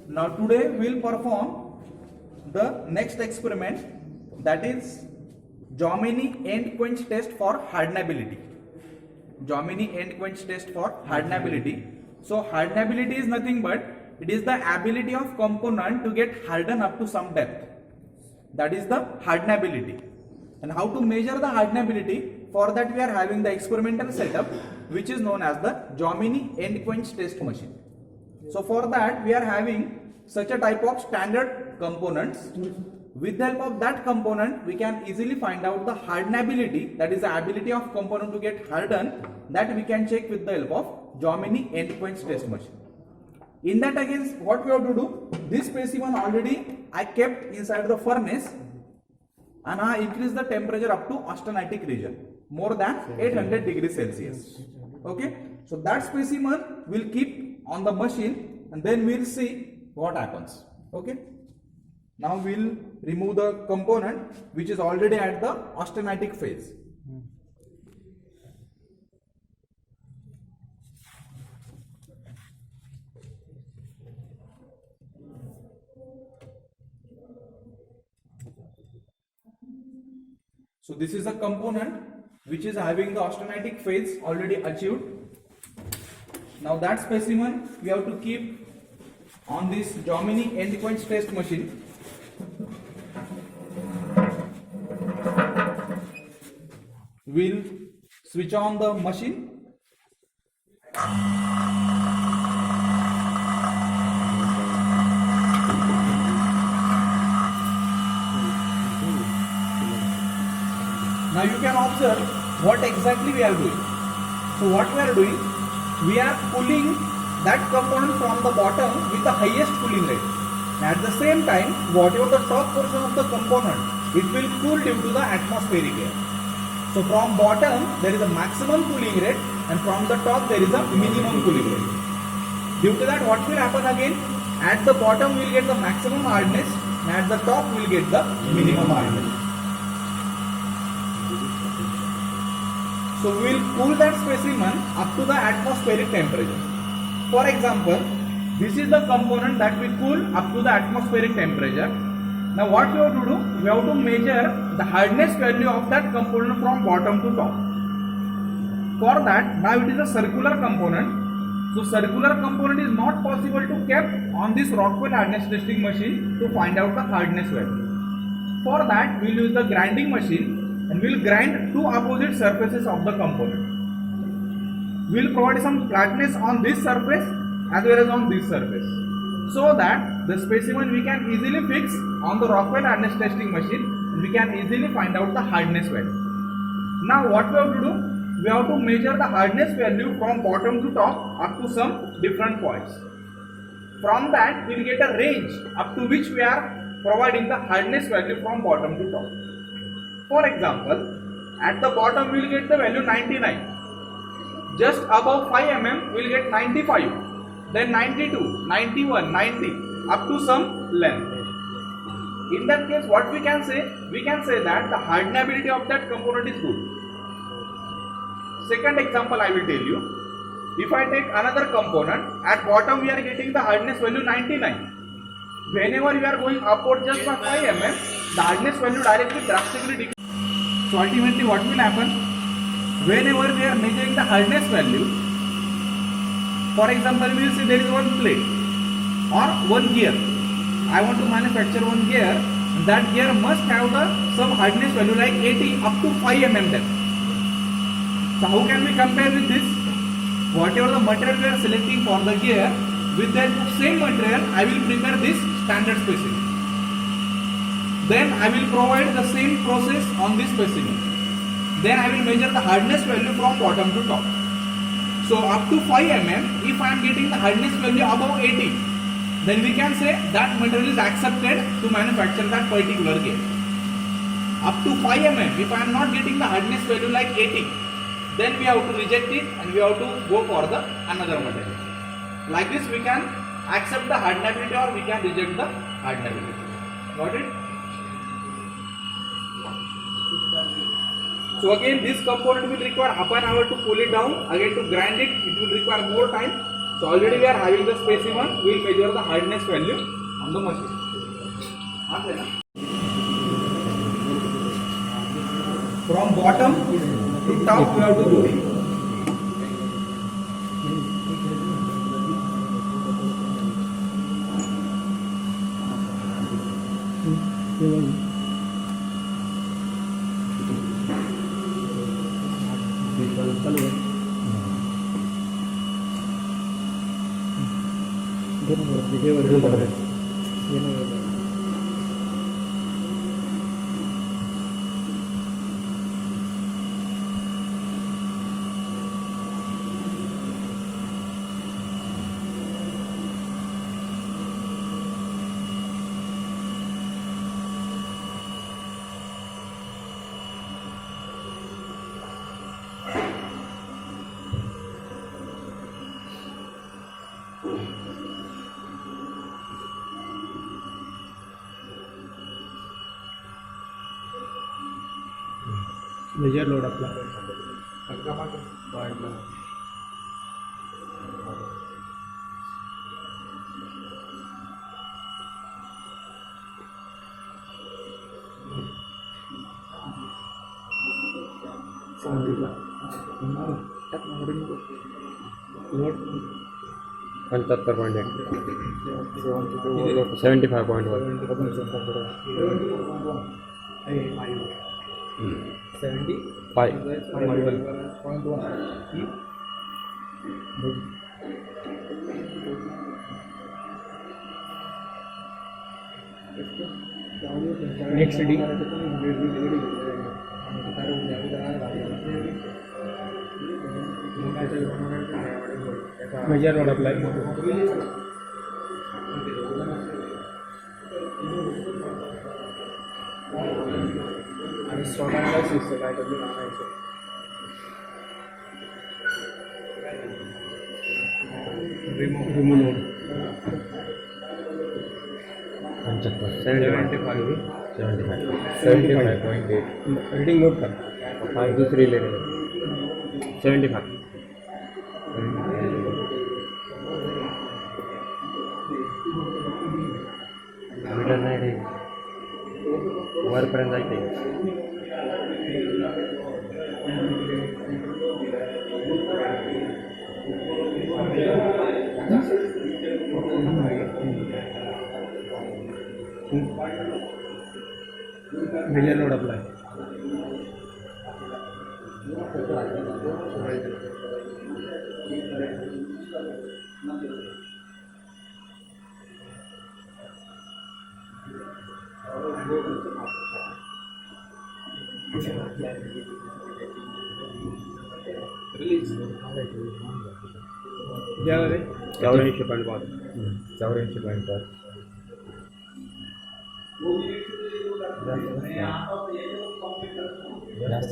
Now today we will perform the next experiment, that is Jominy End Quench Test for hardenability. Jominy End Quench Test for hardenability. So hardenability is nothing but it is the ability of component to get hardened up to some depth. That is the hardenability. And how to measure the hardenability? For that we are having the experimental setup which is known as the Jominy End Quench Test machine. So for that we are having such a type of standard components. With the help of that component we can easily find out the hardenability, that is the ability of component to get hardened, that we can check with the help of Jominy End Quench Test machine. In that again what we have to do, this specimen already I kept inside the furnace and I increased the temperature up to austenitic region, more than 800 degrees Celsius. Okay, so that specimen will keep on the machine and then we will see what happens. Okay, now we will remove the component which is already at the austenitic phase. So this is a component which is having the austenitic phase already achieved. Now that specimen we have to keep on this Jominy End Quench Test machine. We'll switch on the machine. Now you can observe what exactly we are doing. So what we are doing, we are pulling that component from the bottom with the highest cooling rate. At the same time, whatever the top portion of the component, it will cool due to the atmospheric air. So from bottom there is a maximum cooling rate and from the top there is a minimum cooling rate. Due to that what will happen again, at the bottom we will get the maximum hardness and at the top we will get the minimum hardness. So we will cool that specimen up to the atmospheric temperature. For example, this is the component that we cool up to the atmospheric temperature. Now what we have to do, we have to measure the hardness value of that component from bottom to top. For that, now it is a circular component. So circular component is not possible to keep on this Rockwell hardness testing machine to find out the hardness value. For that, we will use the grinding machine and we will grind two opposite surfaces of the component. We will provide some flatness on this surface as well as on this surface, so that the specimen we can easily fix on the Rockwell hardness testing machine and we can easily find out the hardness value. Now what we have to do, we have to measure the hardness value from bottom to top up to some different points. From that we will get a range up to which we are providing the hardness value from bottom to top. For example, at the bottom we will get the value 99. Just above 5 mm we will get 95, then 92, 91, 90 up to some length. In that case what we can say? We can say that the hardenability of that component is good. Second example I will tell you. If I take another component, at bottom we are getting the hardness value 99. Whenever we are going upward just by 5 mm, the hardness value directly drastically decreases. So ultimately what will happen? Whenever we are measuring the hardness value, for example we will see there is one plate or one gear. I want to manufacture one gear, and that gear must have some hardness value like 80 up to 5 mm depth. So how can we compare with this? Whatever the material we are selecting for the gear, with that same material I will prepare this standard specimen. Then I will provide the same process on this specimen. Then I will measure the hardness value from bottom to top. So up to 5 mm, if I am getting the hardness value above 80, then we can say that material is accepted to manufacture that particular gear. Up to 5 mm, if I am not getting the hardness value like 80, then we have to reject it and we have to go for the another material. Like this we can accept the hardenability or we can reject the hardenability. Got it? So again this component will require half an hour to cool it down. Again to grind it, it will require more time. So already we are having the specimen. We will measure the hardness value on the machine. From bottom to top we have to do it. Major load आपला load 75.8 75.1 next D major load apply आणि stock analysis काय कधी आणायचं remove load 75.8 reading note कर दूसरी ले रहे 75 metre नाही रे वरपर्यंत जायचे मेजर लोड अप्लाई रे 84.5 84.5 जास्त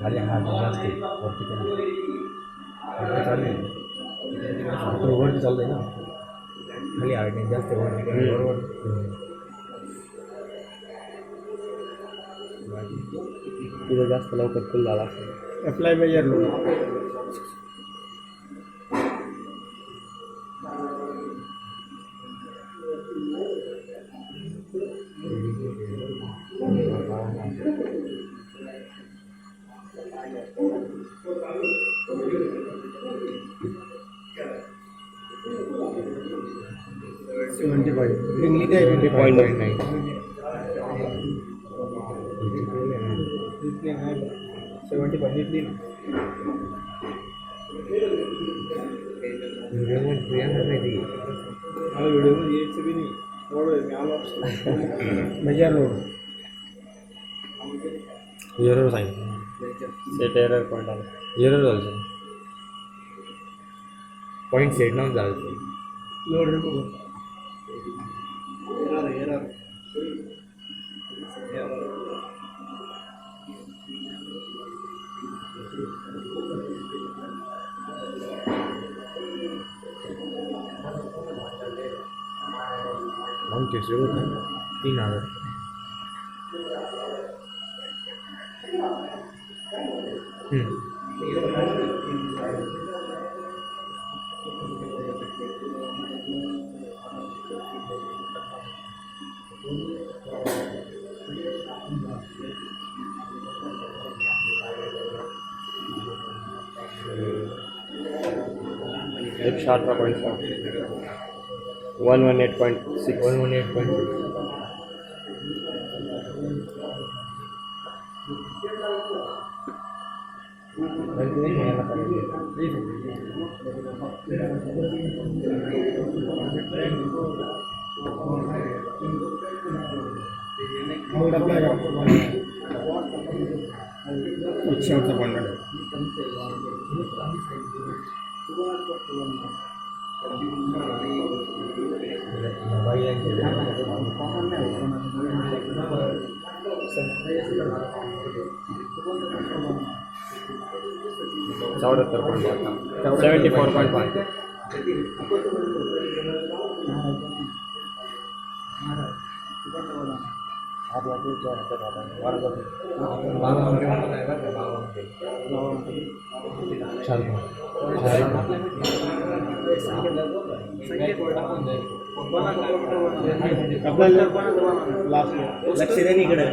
खाली हार्ड जास्त वरती कमी चालू वरती चालतंय ना खाली हार्डनेस जास्त वरती कमी बरोबर तिथं जास्त लवकर फुल झाला असेल apply major load 75 major load error सांगितलं सेट एरर पॉईंट आला एरर झालं पॉईंट सेट नव्हतं झालं लोड एरर 1 3 hours एक 118.6 118.6. शेवटचा पॉईंट आहे. चौहत्तर 74.5. लक्ष द्या इकडे.